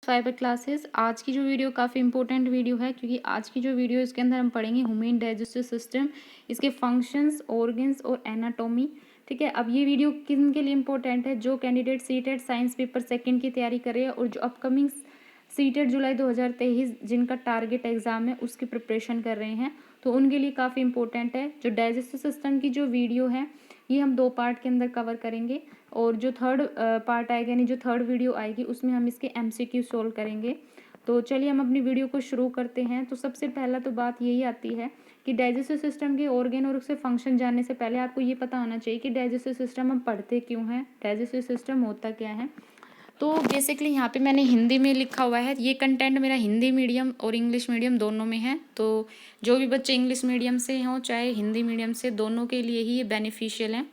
Fibre classes. आज की जो वीडियो काफ़ी इंपॉर्टेंट वीडियो है, क्योंकि आज की जो वीडियो इसके अंदर हम पढ़ेंगे ह्यूमन डाइजेस्टिव सिस्टम, इसके फंक्शंस, ऑर्गन्स और एनाटॉमी। ठीक है, अब ये वीडियो किन के लिए इंपॉर्टेंट है? जो candidate CTET science paper second की तैयारी कर रहे हैं और जो अपकमिंग सीटेट जुलाई 2023 जिनका टारगेट एग्जाम है उसकी प्रिपरेशन कर रहे हैं, तो उनके लिए काफ़ी इंपॉर्टेंट है। जो डाइजेस्टिव सिस्टम की जो वीडियो है ये हम 2 पार्ट के अंदर कवर करेंगे, और जो थर्ड पार्ट आएगा यानी जो थर्ड वीडियो आएगी उसमें हम इसके एमसीक्यू सोल्व करेंगे। तो चलिए हम अपनी वीडियो को शुरू करते हैं। तो सबसे पहला तो बात यही आती है कि डाइजेस्टिव सिस्टम के ऑर्गन और उसके फंक्शन जानने से पहले आपको ये पता होना चाहिए कि डाइजेस्टिव सिस्टम हम पढ़ते क्यों हैं, डाइजेस्टिव सिस्टम होता क्या है। तो बेसिकली यहाँ पे मैंने हिंदी में लिखा हुआ है, ये कंटेंट मेरा हिंदी मीडियम और इंग्लिश मीडियम दोनों में है। तो जो भी बच्चे इंग्लिश मीडियम से हों चाहे हिंदी मीडियम से, दोनों के लिए ही ये बेनिफिशियल है।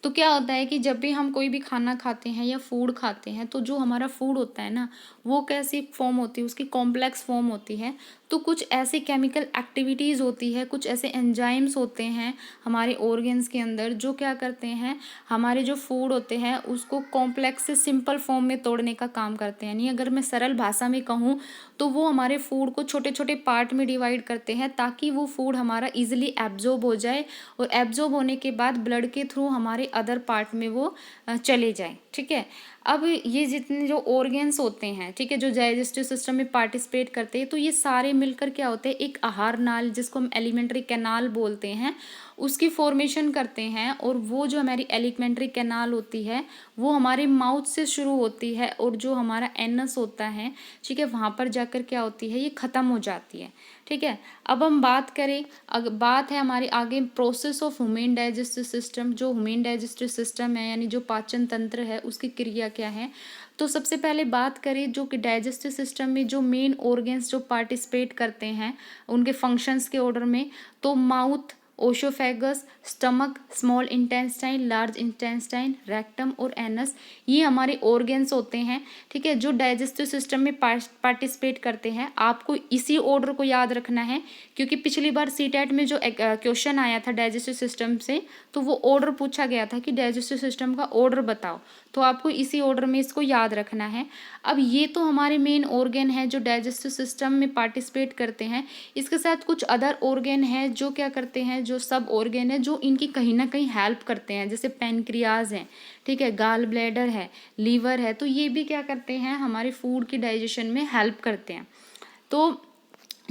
तो क्या होता है कि जब भी हम कोई भी खाना खाते हैं या फूड खाते हैं, तो जो हमारा फूड होता है ना, वो कैसी फॉर्म होती है, उसकी कॉम्प्लेक्स फॉर्म होती है। तो कुछ ऐसी केमिकल एक्टिविटीज़ होती है, कुछ ऐसे एंजाइम्स होते हैं हमारे ऑर्गन्स के अंदर जो क्या करते हैं, हमारे जो फूड होते हैं उसको कॉम्प्लेक्स से सिंपल फॉर्म में तोड़ने का काम करते हैं। यानी अगर मैं सरल भाषा में कहूँ तो वो हमारे फूड को छोटे छोटे पार्ट में डिवाइड करते हैं ताकि वो फूड हमारा इजीली एब्जॉर्ब हो जाए, और एब्जॉर्ब होने के बाद ब्लड के थ्रू हमारे अदर पार्ट में वो चले जाए। ठीक है, अब ये जितने जो ऑर्गन्स होते हैं, ठीक है, जो डाइजेस्टिव सिस्टम में पार्टिसिपेट करते हैं, तो ये सारे मिलकर क्या होते हैं, एक आहार नाल जिसको हम एलिमेंट्री कैनाल बोलते हैं उसकी फॉर्मेशन करते हैं। और वो जो हमारी एलिमेंट्री कैनाल होती है वो हमारे माउथ से शुरू होती है, और जो हमारा एनस होता है, ठीक है, वहाँ पर जाकर क्या होती है, ये ख़त्म हो जाती है। ठीक है, अब हम बात करें, अगर बात है हमारी आगे process of human digestive system. जो ह्यूमन डाइजेस्टिव सिस्टम है यानी जो पाचन तंत्र है उसकी क्रिया क्या है। तो सबसे पहले बात करें जो कि डाइजेस्टिव सिस्टम में जो मेन ऑर्गन्स जो पार्टिसिपेट करते हैं उनके फंक्शंस के ऑर्डर में, तो mouth, oesophagus, stomach, small intestine, large intestine, rectum और एनस, ये हमारे ऑर्गन्स होते हैं। ठीक है, जो डाइजेस्टिव सिस्टम में पार्टिसिपेट करते हैं। आपको इसी ऑर्डर को याद रखना है, क्योंकि पिछली बार सीटेट में जो क्वेश्चन आया था डाइजेस्टिव सिस्टम से, तो वो ऑर्डर पूछा गया था कि डाइजेस्टिव सिस्टम का ऑर्डर बताओ, तो आपको इसी ऑर्डर में इसको याद रखना है। अब ये तो हमारे मेन ऑर्गन है जो डाइजेस्टिव सिस्टम में पार्टिसिपेट करते हैं। इसके साथ कुछ अदर ऑर्गन है जो क्या करते हैं, जो सब ऑर्गन है जो इनकी कहीं ना कहीं हेल्प करते हैं, जैसे पेनक्रियाज है, ठीक है, गाल ब्लैडर है, लीवर है, तो ये भी क्या करते हैं, हमारे फूड की डाइजेशन में हेल्प करते हैं। तो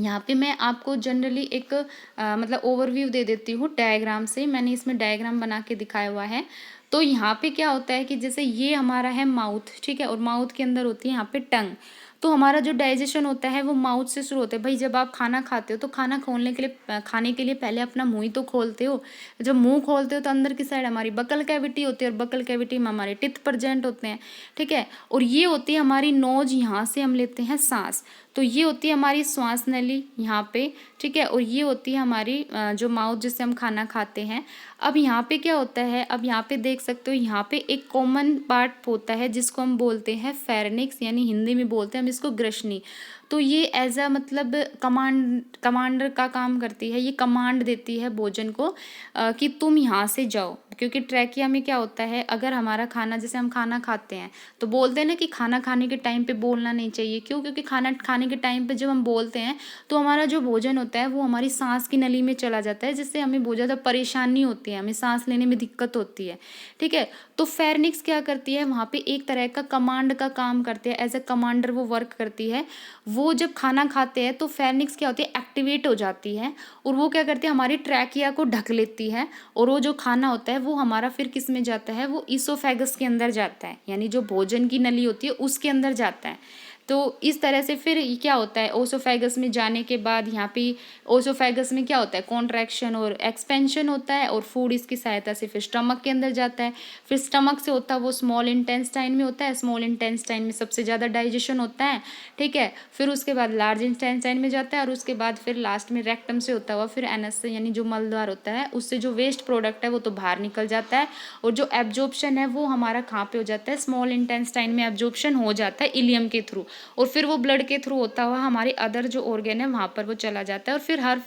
यहाँ पे मैं आपको जनरली एक मतलब ओवरव्यू दे देती हूँ डायग्राम से। मैंने इसमें डायग्राम बना के दिखाया हुआ है। तो यहाँ पे क्या होता है कि जैसे ये हमारा है माउथ, ठीक है, और माउथ के अंदर होती है यहाँ पे टंग। तो हमारा जो डाइजेशन होता है वो माउथ से शुरू होता है। भाई जब आप खाना खाते हो तो खाना खोलने के लिए, खाने के लिए पहले अपना मुंह ही तो खोलते हो। जब मुंह खोलते हो तो अंदर की साइड हमारी बकल कैविटी होती है, और बकल कैविटी में हमारे टिथ प्रेजेंट होते हैं। ठीक है, और ये होती है हमारी नोज, यहाँ से हम लेते हैं सांस, तो ये होती है हमारी श्वास नली यहाँ पे। ठीक है, और ये होती है हमारी जो माउथ जिससे हम खाना खाते हैं। अब यहाँ पे क्या होता है, अब यहाँ पे देख सकते हो, यहाँ पे एक कॉमन पार्ट होता है जिसको हम बोलते हैं फेरेनिक्स, यानी हिंदी में बोलते हैं हम इसको ग्रसनी। तो ये एज अ मतलब कमांडर का काम करती है, ये कमांड देती है भोजन को कि तुम यहाँ से जाओ। क्योंकि ट्रैकिया में क्या होता है, अगर हमारा खाना, जैसे हम खाना खाते हैं तो बोलते हैं ना कि खाना खाने के टाइम पे बोलना नहीं चाहिए। क्यों? क्योंकि खाना खाने के टाइम पे जब हम बोलते हैं तो हमारा जो भोजन होता है वो हमारी सांस की नली में चला जाता है, जिससे हमें बहुत ज़्यादा परेशानी होती है, हमें सांस लेने में दिक्कत होती है। ठीक है, तो फेरनिक्स क्या करती है, वहाँ पे एक तरह का कमांड का काम करती है, एज ए कमांडर वो वर्क करती है। वो जब खाना खाते हैं तो फेरनिक्स क्या होती है, एक्टिवेट हो जाती है, और वो क्या करती है, हमारी ट्रैकिया को ढक लेती है, और वो जो खाना होता है वो हमारा फिर किस में जाता है, वो ईसोफेगस के अंदर जाता है, यानी जो भोजन की नली होती है उसके अंदर जाता है। तो इस तरह से फिर क्या होता है, ओसोफेगस में जाने के बाद यहाँ पे ओसोफेगस में क्या होता है, कॉन्ट्रैक्शन और एक्सपेंशन होता है, और फूड इसकी सहायता से फिर स्टमक के अंदर जाता है। फिर स्टमक से होता है वो स्मॉल इंटेस्टाइन में होता है, स्मॉल इंटेस्टाइन में सबसे ज़्यादा डाइजेशन होता है। ठीक है, फिर उसके बाद लार्ज इंटेस्टाइन में जाता है, और उसके बाद फिर लास्ट में रेक्टम से होता हुआ फिर एनस से, यानी जो मलद्वार होता है उससे जो वेस्ट प्रोडक्ट है वो तो बाहर निकल जाता है, और जो एब्जॉर्प्शन है वो हमारा कहाँ पे हो जाता है, स्मॉल इंटेस्टाइन में एब्जॉर्प्शन हो जाता है इलियम के थ्रू, और फिर वो ब्लड के थ्रू होता हुआ हमारे अदर जो ऑर्गन है वहाँ पर वो चला जाता है, और फिर हर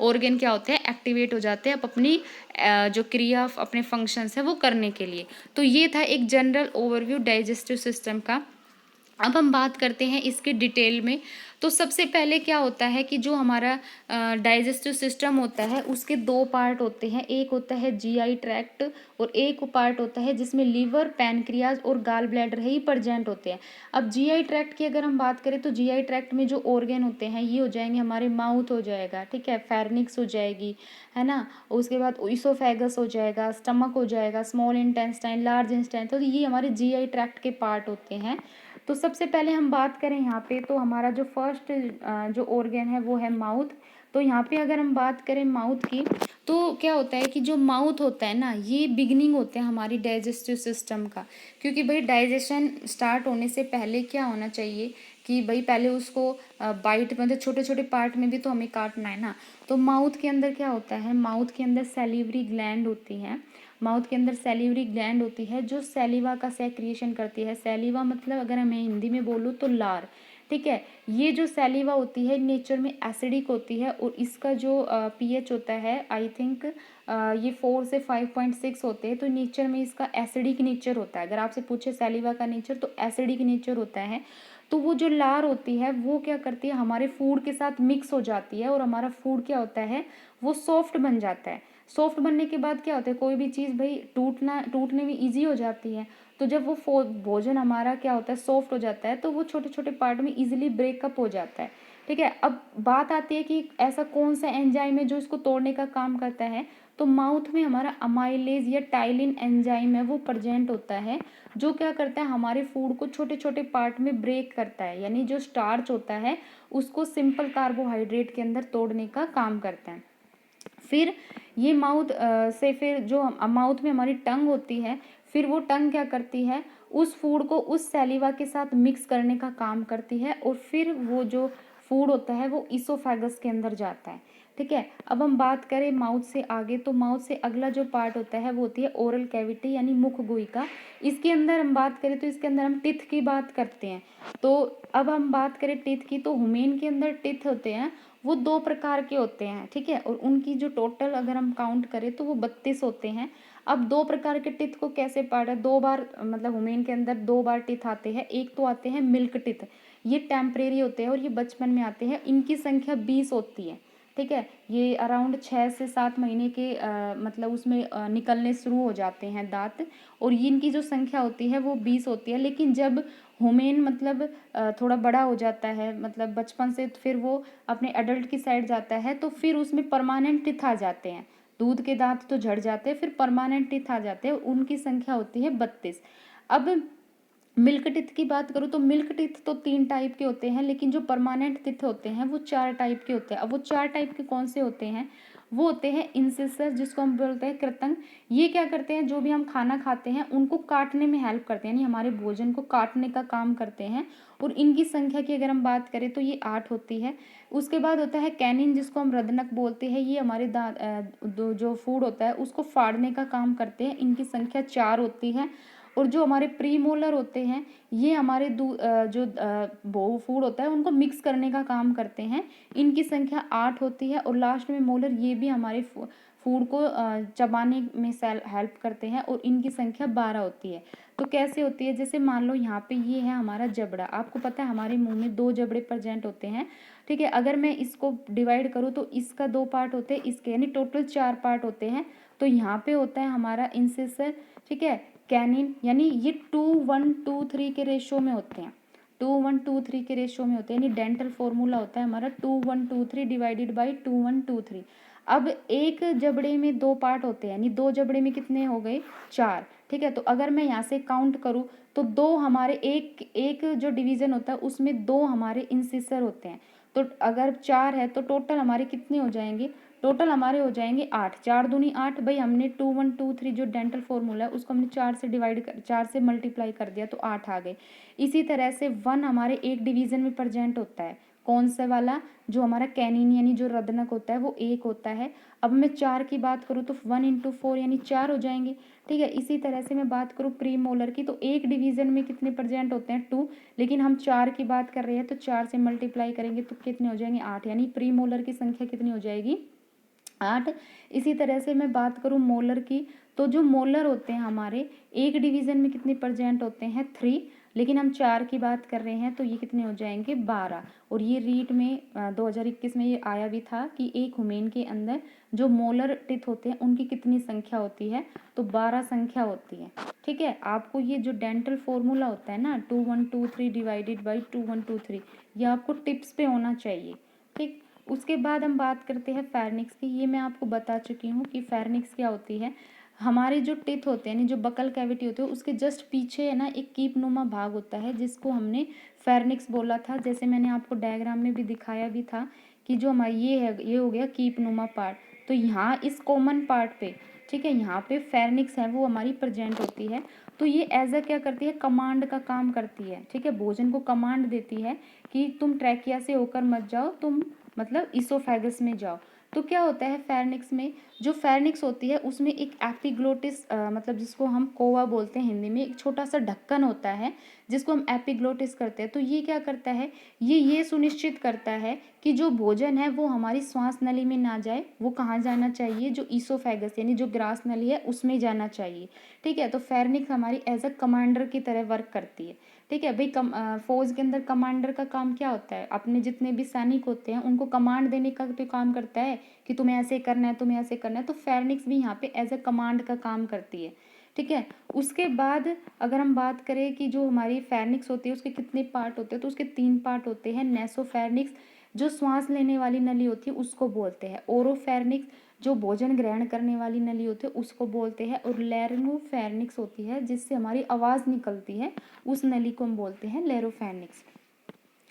ऑर्गन क्या होते हैं, एक्टिवेट हो जाते हैं अपनी जो क्रिया, अपने फंक्शंस है वो करने के लिए। तो ये था एक जनरल ओवरव्यू डाइजेस्टिव सिस्टम का। अब हम बात करते हैं इसके डिटेल में। तो सबसे पहले क्या होता है कि जो हमारा डाइजेस्टिव सिस्टम होता है उसके दो पार्ट होते हैं। एक होता है जीआई ट्रैक्ट और एक पार्ट होता है जिसमें लीवर, पैनक्रियाज और गाल ब्लैडर ही प्रेजेंट होते हैं। अब जीआई ट्रैक्ट की अगर हम बात करें तो जीआई ट्रैक्ट में जो ऑर्गन होते हैं ये हो जाएंगे हमारे माउथ हो जाएगा, ठीक है, फेरनिक्स हो जाएगी, है ना, उसके बाद इसोफेगस हो जाएगा, स्टमक हो जाएगा, स्मॉल इंटेस्टाइन, लार्ज इंटेस्टाइन। तो ये हमारे जीआई ट्रैक्ट के पार्ट होते हैं। तो सबसे पहले हम बात करें यहाँ पे तो हमारा जो फर्स्ट जो ऑर्गन है वो है माउथ। तो यहाँ पे अगर हम बात करें माउथ की तो क्या होता है कि जो माउथ होता है ना ये बिगनिंग होते हैं हमारी डाइजेस्टिव सिस्टम का। क्योंकि भाई डाइजेशन स्टार्ट होने से पहले क्या होना चाहिए कि भाई पहले उसको बाइट मतलब छोटे छोटे पार्ट में भी तो हमें काटना है ना। तो माउथ के अंदर क्या होता है, माउथ के अंदर सैलिवरी ग्लैंड होती हैं। माउथ के अंदर सैलिवरी ग्लैंड होती है जो सैलिवा का सेक्रिएशन करती है। सैलिवा मतलब अगर मैं हिंदी में बोलूँ तो लार, ठीक है। ये जो सैलिवा होती है नेचर में एसिडिक होती है और इसका जो पीएच होता है आई थिंक ये 4 से 5.6 होते हैं। तो नेचर में इसका एसिडिक नेचर होता है। अगर आपसे पूछे सैलिवा का नेचर तो एसिडिक नेचर होता है। तो वो जो लार होती है वो क्या करती है हमारे फूड के साथ मिक्स हो जाती है और हमारा फूड क्या होता है वो सॉफ्ट बन जाता है। सॉफ्ट बनने के बाद क्या होता है कोई भी चीज़ भाई टूटने में इजी हो जाती है। तो जब वो भोजन हमारा क्या होता है सॉफ्ट हो जाता है तो वो छोटे छोटे पार्ट में इजीली ब्रेकअप हो जाता है, ठीक है। अब बात आती है कि ऐसा कौन सा एंजाइम है जो इसको तोड़ने का काम करता है। तो माउथ में हमारा अमाइलेज या टाइलिन एंजाइम है वो प्रेजेंट होता है जो क्या करता है हमारे फूड को छोटे छोटे पार्ट में ब्रेक करता है। यानी जो स्टार्च होता है उसको सिंपल कार्बोहाइड्रेट के अंदर तोड़ने का काम करता है। फिर ये माउथ से फिर जो माउथ में हमारी टंग होती है फिर वो टंग क्या करती है उस फूड को उस सैलिवा के साथ मिक्स करने का काम करती है और फिर वो जो फूड होता है वो इसोफेगस के अंदर जाता है, ठीक है। अब हम बात करें माउथ से आगे तो माउथ से अगला जो पार्ट होता है वो होती है ओरल कैविटी यानी मुख गुहिका। इसके अंदर हम बात करें तो इसके अंदर हम टिथ की बात करते हैं। तो अब हम बात करें टिथ की तो हुमेन के अंदर टिथ होते हैं वो दो प्रकार के होते हैं, ठीक है। और उनकी जो टोटल अगर हम काउंट करें तो वो 32 होते हैं। अब दो प्रकार के टिथ को कैसे पार्ट है, दो बार मतलब वुमेन के अंदर दो बार टिथ आते हैं। एक तो आते हैं मिल्क टिथ, ये टेम्परेरी होते हैं और ये बचपन में आते हैं। इनकी संख्या 20 होती है, ठीक है। ये अराउंड 6 से 7 महीने के मतलब उसमें निकलने शुरू हो जाते हैं दांत और ये इनकी जो संख्या होती है वो 20 होती है। लेकिन जब होमेन मतलब थोड़ा बड़ा हो जाता है मतलब बचपन से फिर वो अपने एडल्ट की साइड जाता है तो फिर उसमें परमानेंट टिथ आ जाते हैं। दूध के दांत तो झड़ जाते हैं फिर परमानेंट टिथ आ जाते हैं, उनकी संख्या होती है 32। अब मिल्क टिथ की बात करूँ तो मिल्क टिथ तो 3 टाइप के होते हैं लेकिन जो परमानेंट टिथ होते हैं वो 4 टाइप के होते हैं। अब वो 4 टाइप के कौन से होते हैं, वो होते हैं इंसिसर जिसको हम बोलते हैं कृतंग। ये क्या करते हैं जो भी हम खाना खाते हैं उनको काटने में हेल्प करते हैं यानी हमारे भोजन को काटने का काम करते हैं और इनकी संख्या की अगर हम बात करें तो ये 8 होती है। उसके बाद होता है कैनिन जिसको हम रदनक बोलते हैं, ये हमारे जो फूड होता है उसको फाड़ने का काम करते हैं, इनकी संख्या 4 होती है। और जो हमारे प्रीमोलर होते हैं ये हमारे जो वो फूड होता है उनको मिक्स करने का काम करते हैं, इनकी संख्या 8 होती है। और लास्ट में मोलर ये भी हमारे फूड को चबाने में हेल्प करते हैं और इनकी संख्या 12 होती है। तो कैसे होती है, जैसे मान लो यहाँ पे ये है हमारा जबड़ा, आपको पता है हमारे मुंह में 2 जबड़े प्रेजेंट होते हैं, ठीक है। अगर मैं इसको डिवाइड करूँ तो इसका 2 पार्ट होते हैं, इसके यानी टोटल 4 पार्ट होते हैं। तो यहाँ पे होता है हमारा इंसिसर, ठीक है, कैनिन, यानी ये 2:1:3 के रेशो में होते हैं, 2:1:3 के रेशो में होते हैं। यानी डेंटल फॉर्मूला होता है हमारा 2:1:3 डिवाइडेड बाई 2:1:3। अब एक जबड़े में 2 पार्ट होते हैं यानी 2 जबड़े में कितने हो गए 4, ठीक है। तो अगर मैं यहाँ से काउंट करूँ तो 2 हमारे एक एक जो डिवीजन होता है उसमें 2 हमारे इंसिसर होते हैं। तो अगर 4 है तो टोटल हमारे कितने हो जाएंगे, टोटल हमारे हो जाएंगे 8, 4 दूनी 8। भाई हमने 2:1:3 जो डेंटल फॉर्मूला है उसको हमने 4 से 4 से मल्टीप्लाई कर दिया तो 8 आ गए। इसी तरह से 1 हमारे एक डिवीजन में प्रेजेंट होता है, कौन सा वाला, जो हमारा कैनिन यानी जो रदनक होता है वो 1 होता है। अब मैं 4 की बात करूँ तो 1 × 4 यानी 4 हो जाएंगे, ठीक है। इसी तरह से मैं बात करूँ प्री मोलर की तो एक डिवीजन में कितने प्रेजेंट होते हैं 2, लेकिन हम 4 की बात कर रहे हैं तो 4 से मल्टीप्लाई करेंगे तो कितने हो जाएंगे 8, यानी प्री मोलर की संख्या कितनी हो जाएगी 8। इसी तरह से मैं बात करूँ मोलर की तो जो मोलर होते हैं हमारे एक डिवीजन में कितने प्रेजेंट होते हैं 3, लेकिन हम 4 की बात कर रहे हैं तो ये कितने हो जाएंगे 12। और ये रीट में 2021 में ये आया भी था कि एक ह्यूमन के अंदर जो मोलर टिथ होते हैं उनकी कितनी संख्या होती है, तो 12 संख्या होती है। ठीक है, आपको ये जो डेंटल फॉर्मूला होता है ना 2123 डिवाइडेड बाई 2123, ये आपको टिप्स पे होना चाहिए। ठीक, उसके बाद हम बात करते हैं फेरनिक्स की। ये मैं आपको बता चुकी हूँ कि फेरनिक्स क्या होती है। हमारे जो टिथ होते हैं, यानी जो बकल कैविटी होती है, उसके जस्ट पीछे है ना एक कीप नुमा भाग होता है जिसको हमने फेरनिक्स बोला था। जैसे मैंने आपको डायग्राम में भी दिखाया भी था कि जो हमारा ये है, ये हो गया कीप नुमा पार्ट। तो यहाँ इस कॉमन पार्ट पे, ठीक है, यहाँ पे फेरनिक्स है वो हमारी प्रेजेंट होती है। तो ये एज अ क्या करती है, कमांड का काम करती है। ठीक है, भोजन को कमांड देती है कि तुम ट्रैकिया से होकर मत जाओ, तुम मतलब इसोफेगस में जाओ। तो क्या होता है फेरनिक्स में, जो फेरनिक्स होती है उसमें एक एपिग्लोटिस मतलब जिसको हम कोवा बोलते हैं हिंदी में, एक छोटा सा ढक्कन होता है जिसको हम एपिग्लोटिस करते हैं। तो ये क्या करता है, ये सुनिश्चित करता है कि जो भोजन है वो हमारी श्वास नली में ना जाए, वो कहाँ जाना चाहिए, जो ईसोफेगस यानी जो ग्रास नली है उसमें जाना चाहिए। ठीक है, तो फेरनिक्स हमारी एज अ कमांडर की तरह वर्क करती है। ठीक है भाई, फौज के अंदर कमांडर का काम क्या होता है, अपने जितने भी सैनिक होते हैं उनको कमांड देने का तो काम करता है कि तुम्हें ऐसे करना है, तुम्हें ऐसे करना है। तो फेरनिक्स भी यहाँ पे एज अ कमांड का काम करती है। ठीक है, उसके बाद अगर हम बात करें कि जो हमारी फेरनिक्स होती है उसके कितने पार्ट होते हैं, तो उसके 3 पार्ट होते हैं। नेसोफेरनिक्स जो श्वास लेने वाली नली होती है उसको बोलते हैं। ओरोफेरनिक्स जो भोजन ग्रहण करने वाली नली होती है उसको बोलते हैं। और लैरिंगोफेरनिक्स होती है जिससे हमारी आवाज़ निकलती है, उस नली को हम बोलते हैं लैरोफेरनिक्स।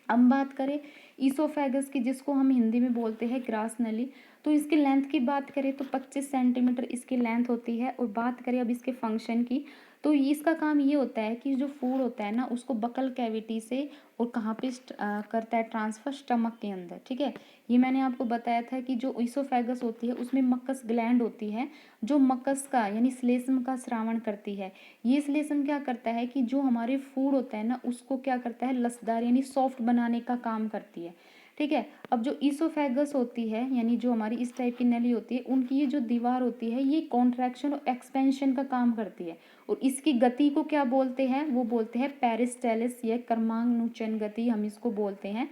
अब बात करें ईसोफेगस की, जिसको हम हिंदी में बोलते हैं ग्रास नली। तो इसकी लेंथ की बात करें तो 25 सेंटीमीटर इसकी लेंथ होती है। और बात करें अब इसके फंक्शन की, तो इसका काम ये होता है कि जो फूड होता है ना उसको बकल कैविटी से और कहाँ पे करता है ट्रांसफर, स्टमक के अंदर। ठीक है, ये मैंने आपको बताया था कि जो ईसोफेगस होती है उसमें मक्कस ग्लैंड होती है जो मक्कस का यानी श्लेष्म का स्रावण करती है। ये श्लेष्म क्या करता है कि जो हमारे फूड होता है ना उसको क्या करता है, लसदार यानी सॉफ्ट बनाने का काम करती है। ठीक है, अब जो ईसोफेगस होती है यानी जो हमारी इस टाइप की नली होती है, उनकी ये जो दीवार होती है ये कॉन्ट्रैक्शन और एक्सपेंशन का काम करती है। और इसकी गति को क्या बोलते हैं, वो बोलते हैं पेरिस्टालिस या कर्मानुचन गति, हम इसको बोलते हैं।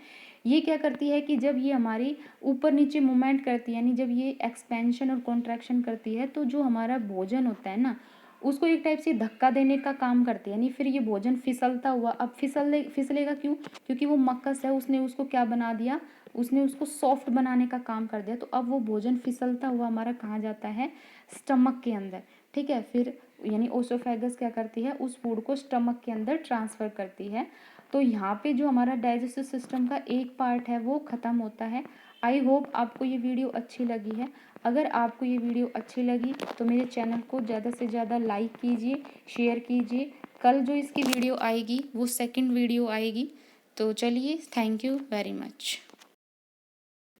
ये क्या करती है कि जब ये हमारी ऊपर नीचे मूवमेंट करती है, यानी जब ये एक्सपेंशन और कॉन्ट्रैक्शन करती है, तो जो हमारा भोजन होता है ना उसको एक टाइप से धक्का देने का काम करती है। यानी फिर ये भोजन फिसलता हुआ, अब फिसलेगा क्यों, क्योंकि वो मक्कस है, उसने उसको क्या बना दिया, उसने उसको सॉफ्ट बनाने का काम कर दिया। तो अब वो भोजन फिसलता हुआ हमारा कहाँ जाता है, स्टमक के अंदर। ठीक है, फिर यानी ओसोफेगस क्या करती है, उस फूड को स्टमक के अंदर ट्रांसफ़र करती है। तो यहाँ पे जो हमारा डाइजेस्टिव सिस्टम का एक पार्ट है वो ख़त्म होता है। आई होप आपको ये वीडियो अच्छी लगी है। अगर आपको ये वीडियो अच्छी लगी तो मेरे चैनल को ज़्यादा से ज़्यादा लाइक कीजिए, शेयर कीजिए। कल जो इसकी वीडियो आएगी वो सेकंड वीडियो आएगी। तो चलिए, थैंक यू वेरी मच।